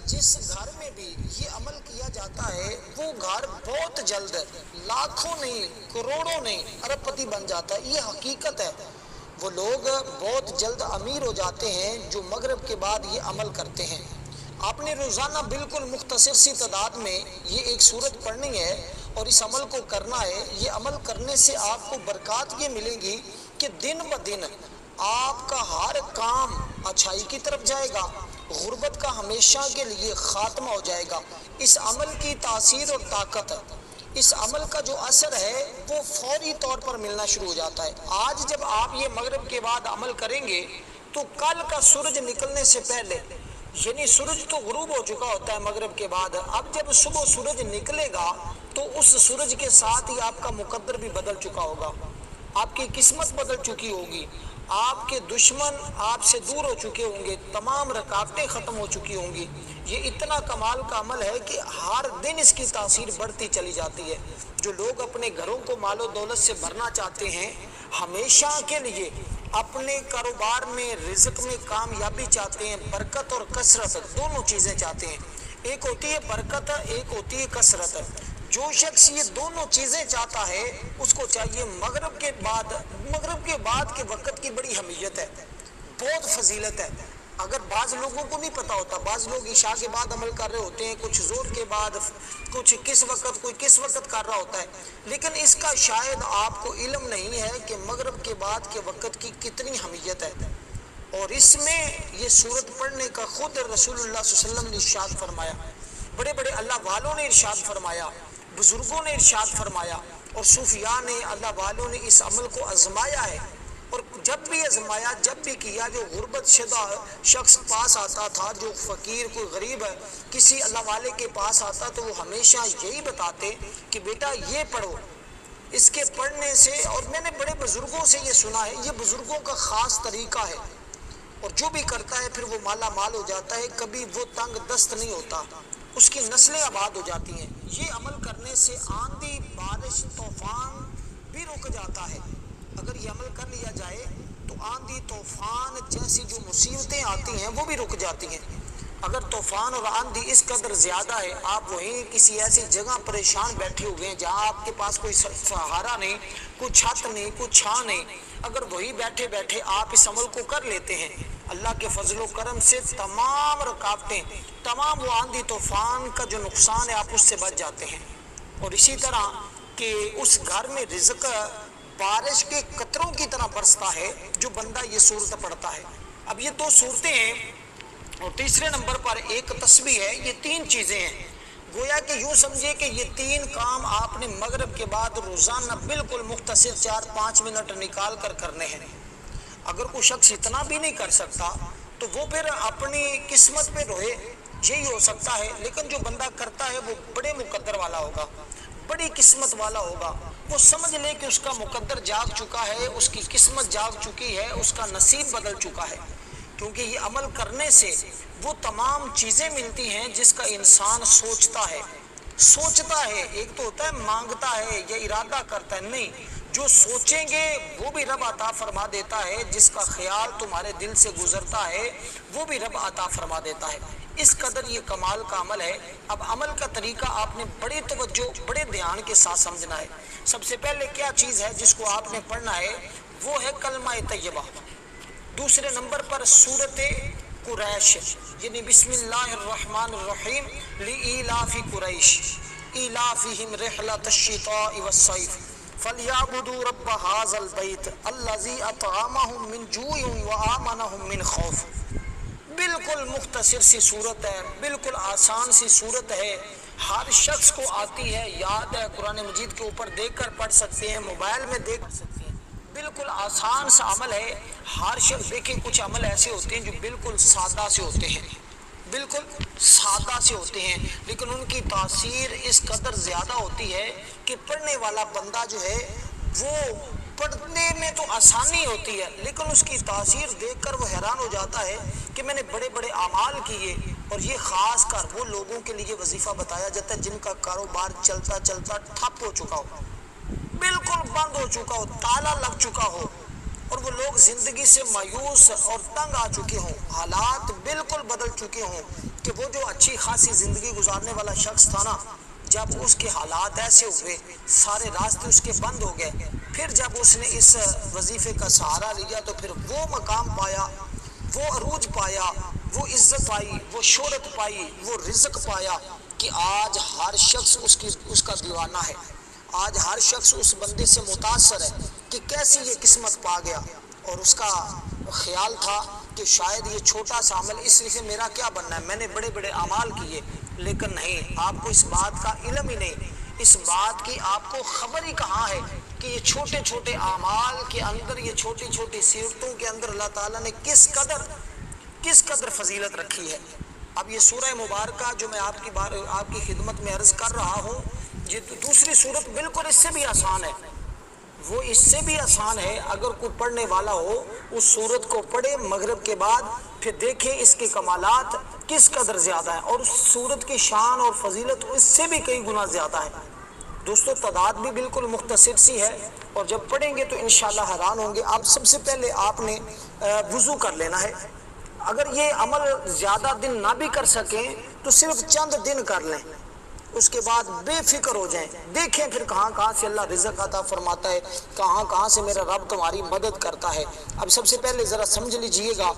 جس گھر میں بھی یہ عمل کیا جاتا ہے وہ گھر بہت جلد لاکھوں نہیں کروڑوں نہیں ارب پتی بن جاتا ہے. یہ حقیقت ہے. وہ لوگ بہت جلد امیر ہو جاتے ہیں جو مغرب کے بعد یہ عمل کرتے ہیں. آپ نے روزانہ بالکل مختصر سی تعداد میں یہ ایک سورت پڑھنی ہے اور اس عمل کو کرنا ہے. یہ عمل کرنے سے آپ کو برکات یہ ملیں گی کہ دن بہ دن آپ کا ہر کام اچھائی کی طرف جائے گا. غربت کا ہمیشہ کے لیے خاتمہ ہو جائے گا. اس عمل کی تاثیر اور طاقت، اس عمل کا جو اثر ہے وہ فوری طور پر ملنا شروع ہو جاتا ہے. آج جب آپ یہ مغرب کے بعد عمل کریں گے تو کل کا سورج نکلنے سے پہلے، یعنی سورج تو غروب ہو چکا ہوتا ہے مغرب کے بعد، اب جب صبح سورج نکلے گا تو اس سورج کے ساتھ ہی آپ کا مقدر بھی بدل چکا ہوگا، آپ کی قسمت بدل چکی ہوگی، آپ کے دشمن آپ سے دور ہو چکے ہوں گے، تمام رکاوٹیں ختم ہو چکی ہوں گی. یہ اتنا کمال کا عمل ہے کہ ہر دن اس کی تاثیر بڑھتی چلی جاتی ہے. جو لوگ اپنے گھروں کو مال و دولت سے بھرنا چاہتے ہیں، ہمیشہ کے لیے اپنے کاروبار میں رزق میں کامیابی چاہتے ہیں، برکت اور کثرت دونوں چیزیں چاہتے ہیں. ایک ہوتی ہے برکت، ایک ہوتی ہے کثرت. جو شخص یہ دونوں چیزیں چاہتا ہے اس کو چاہیے مغرب کے بعد کے وقت کی بڑی اہمیت ہے، بہت فضیلت ہے. اگر بعض لوگوں کو نہیں پتا ہوتا، بعض لوگ عشاء کے بعد عمل کر رہے ہوتے ہیں، کچھ زور کے بعد، کچھ کوئی کس وقت کر رہا ہوتا ہے، لیکن اس کا شاید آپ کو علم نہیں ہے کہ مغرب کے بعد کے وقت کی کتنی اہمیت ہے. اور اس میں یہ سورت پڑھنے کا خود رسول اللہ صلی اللہ علیہ وسلم نے ارشاد فرمایا، بڑے بڑے اللہ والوں نے ارشاد فرمایا، بزرگوں نے ارشاد فرمایا، اور صوفیاء نے، اللہ والوں نے اس عمل کو آزمایا ہے. اور جب بھی آزمایا، جب بھی کیا، جو غربت شدہ شخص پاس آتا تھا، جو فقیر کوئی غریب ہے کسی اللہ والے کے پاس آتا تو وہ ہمیشہ یہی بتاتے کہ بیٹا یہ پڑھو. اس کے پڑھنے سے، اور میں نے بڑے بزرگوں سے یہ سنا ہے، یہ بزرگوں کا خاص طریقہ ہے، اور جو بھی کرتا ہے پھر وہ مالا مال ہو جاتا ہے، کبھی وہ تنگ دست نہیں ہوتا، اس کی نسلیں آباد ہو جاتی ہیں. یہ عمل کرنے سے آندھی بارش طوفان بھی رک جاتا ہے. اگر یہ عمل کر لیا جائے تو آندھی طوفان جیسی جو مصیبتیں آتی ہیں وہ بھی رک جاتی ہیں. اگر طوفان اور آندھی اس قدر زیادہ ہے، آپ وہیں کسی ایسی جگہ پریشان بیٹھے ہوئے ہیں جہاں آپ کے پاس کوئی سہارا نہیں، کوئی چھت نہیں، کوئی چھاں نہیں، اگر وہی بیٹھے بیٹھے آپ اس عمل کو کر لیتے ہیں، اللہ کے فضل و کرم سے تمام رکاوٹیں، تمام وہ آندھی طوفان کا جو نقصان ہے آپ اس سے بچ جاتے ہیں. اور اسی طرح کہ اس گھر میں رزق بارش کے قطروں کی طرح برستا ہے جو بندہ یہ صورت پڑھتا ہے. اب یہ دو صورتیں ہیں، اور تیسرے نمبر پر ایک تسبیح ہے. یہ تین چیزیں ہیں، گویا کہ یوں سمجھے کہ یہ تین کام آپ نے مغرب کے بعد روزانہ بالکل مختصر 4-5 منٹ نکال کر کرنے ہیں. اگر کوئی شخص اتنا بھی نہیں کر سکتا تو وہ پھر اپنی قسمت پہ روئے، یہی ہو سکتا ہے. لیکن جو بندہ کرتا ہے وہ بڑے مقدر والا ہوگا، بڑی قسمت والا ہوگا. وہ سمجھ لے کہ اس کا مقدر جاگ چکا ہے، اس کی قسمت جاگ چکی ہے، اس کا نصیب بدل چکا ہے. کیونکہ یہ عمل کرنے سے وہ تمام چیزیں ملتی ہیں جس کا انسان سوچتا ہے. ایک تو ہوتا ہے مانگتا ہے یا ارادہ کرتا ہے، نہیں، جو سوچیں گے وہ بھی رب عطا فرما دیتا ہے، جس کا خیال تمہارے دل سے گزرتا ہے وہ بھی رب عطا فرما دیتا ہے. اس قدر یہ کمال کا عمل ہے. اب عمل کا طریقہ آپ نے بڑی توجہ، بڑے دھیان کے ساتھ سمجھنا ہے. سب سے پہلے کیا چیز ہے جس کو آپ نے پڑھنا ہے، وہ ہے کلمہ طیبہ. دوسرے نمبر پر سورت قریش، یعنی بسم اللہ الرحمن الرحیم، لإیلاف قریش ایلافہم رحلۃ الشتاء والصیف فلیعبدوا رب ھذا البیت الذی اطعمہم من جوع وآمنہم من خوف. بالکل مختصر سی صورت ہے، بالکل آسان سی صورت ہے، ہر شخص کو آتی ہے، یاد ہے، قرآن مجید کے اوپر دیکھ کر پڑھ سکتے ہیں، موبائل میں دیکھ سکتے ہیں. بالکل آسان سا عمل ہے. ہر شخص دیکھیں، کچھ عمل ایسے ہوتے ہیں جو بالکل سادہ سے ہوتے ہیں، بالکل سادہ سے ہوتے ہیں، لیکن ان کی تاثیر اس قدر زیادہ ہوتی ہے کہ پڑھنے والا بندہ جو ہے وہ پڑھنے میں تو آسانی ہوتی ہے، لیکن اس کی تاثیر دیکھ کر وہ حیران ہو جاتا ہے کہ میں نے بڑے بڑے اعمال کیے. اور یہ خاص کر وہ لوگوں کے لیے وظیفہ بتایا جاتا ہے جن کا کاروبار چلتا چلتا ٹھپ ہو چکا ہو، بالکل بند ہو چکا ہو، تالا لگ چکا ہو، اور وہ لوگ زندگی سے مایوس اور تنگ آ چکے ہوں، حالات بالکل بدل چکے ہوں کہ وہ جو اچھی خاصی زندگی گزارنے والا شخص تھا نا، جب اس کے حالات ایسے ہوئے، سارے راستے اس کے بند ہو گئے، پھر جب اس نے اس وظیفے کا سہارا لیا تو پھر وہ مقام پایا، وہ عروج پایا، وہ عزت پائی، وہ شہرت پائی، وہ رزق پایا کہ آج ہر شخص اس کا دیوانہ ہے۔ آج ہر شخص اس بندے سے متاثر ہے کہ کیسی یہ قسمت پا گیا، اور اس کا خیال تھا کہ شاید یہ چھوٹا سا عمل، اس لیے میرا کیا بننا ہے، میں نے بڑے بڑے اعمال کیے، لیکن نہیں، آپ کو اس بات کا علم ہی نہیں، اس بات کی آپ کو خبر ہی کہاں ہے کہ یہ چھوٹے چھوٹے اعمال کے اندر، یہ چھوٹی چھوٹی سیرتوں کے اندر اللہ تعالیٰ نے کس قدر فضیلت رکھی ہے۔ اب یہ سورہ مبارکہ جو میں آپ کی خدمت میں عرض کر رہا ہوں، یہ دوسری صورت بالکل اس سے بھی آسان ہے، وہ اس سے بھی آسان ہے۔ اگر کوئی پڑھنے والا ہو اس صورت کو پڑھے مغرب کے بعد، پھر دیکھیں اس کے کمالات کس قدر زیادہ ہیں، اور اس صورت کی شان اور فضیلت اس سے بھی کئی گنا زیادہ ہے۔ دوستو تعداد بھی بالکل مختصر سی ہے، اور جب پڑھیں گے تو انشاءاللہ حیران ہوں گے۔ آپ سب سے پہلے آپ نے وضو کر لینا ہے۔ اگر یہ عمل زیادہ دن نہ بھی کر سکیں تو صرف چند دن کر لیں، اس کے بعد بے فکر ہو جائیں، دیکھیں پھر کہاں کہاں سے اللہ رزق عطا فرماتا ہے، کہاں کہاں سے میرا رب تمہاری مدد کرتا ہے۔ اب سب سے پہلے ذرا سمجھ لیجئے گا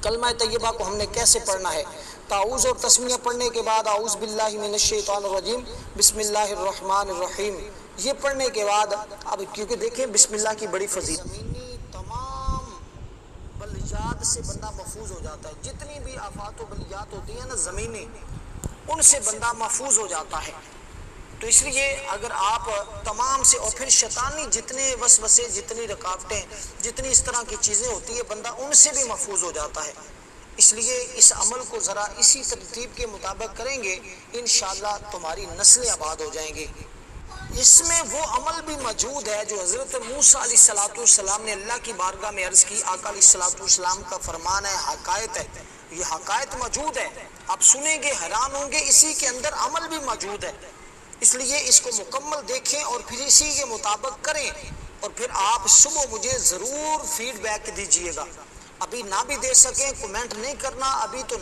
کلمہ طیبہ کو ہم نے کیسے پڑھنا ہے۔ تعوذ اور تسمیہ پڑھنے کے بعد اعوذ باللہ من الشیطان الرجیم بسم اللہ الرحمن الرحیم، یہ پڑھنے کے بعد اب کیونکہ دیکھیں بسم اللہ کی بڑی فضیلت، زمینی تمام بلیات سے بندہ محفوظ ہو جاتا ہے، جتنی بھی آفات و بلیات ہوتی ہیں نا زمینی، ان سے بندہ محفوظ ہو جاتا ہے۔ تو اس لیے اگر آپ تمام سے، اور پھر شیطانی جتنے وسوسے، جتنی رکاوٹیں، جتنی اس طرح کی چیزیں ہوتی ہیں، بندہ ان سے بھی محفوظ ہو جاتا ہے۔ اس لیے اس عمل کو ذرا اسی ترتیب کے مطابق کریں گے، انشاءاللہ تمہاری نسلیں آباد ہو جائیں گی۔ اس میں وہ عمل بھی موجود ہے جو حضرت موسیٰ علیہ السلام نے اللہ کی بارگاہ میں عرض کی، آقا علیہ السلام کا فرمان ہے، حقائق ہے، یہ حقائق موجود ہے، آپ سنیں گے حیران ہوں گے، اسی کے اندر عمل بھی موجود ہے۔ اس لیے اس کو مکمل دیکھیں اور پھر اسی کے مطابق کریں، اور پھر آپ صبح مجھے ضرور فیڈ بیک دیجئے گا۔ ابھی نہ بھی دے سکیں، کومنٹ نہیں کرنا ابھی تو